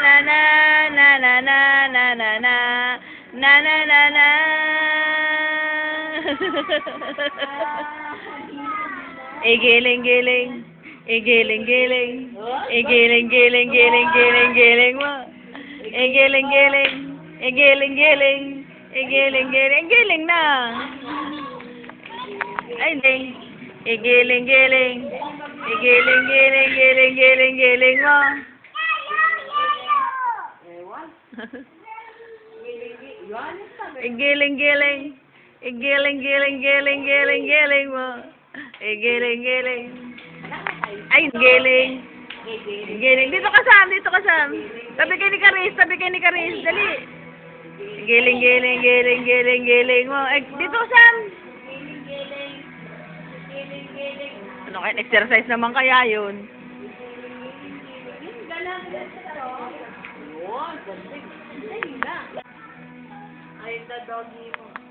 na na na na na na na na na na na na. Igiling-giling, igiling-giling, igiling-giling, giling-giling-giling mo. Igiling-giling, igiling-giling, igiling-giling, giling na. Ay, hindi. Igiling-giling, igiling-giling, giling-giling-giling mo. Igiling-giling, igiling-giling, giling-giling-giling mo. Igiling-giling. Ay, giling. Giling. Dito ka, Sam. Dito ka, Sam. Tabi kay ni Karis. Tabi kay ni Karis. Dali. Giling-giling, giling-giling-giling mo. Eh, dito ka, Sam. Ano kaya? Exercise naman kaya yun. Ay, the doggy mo.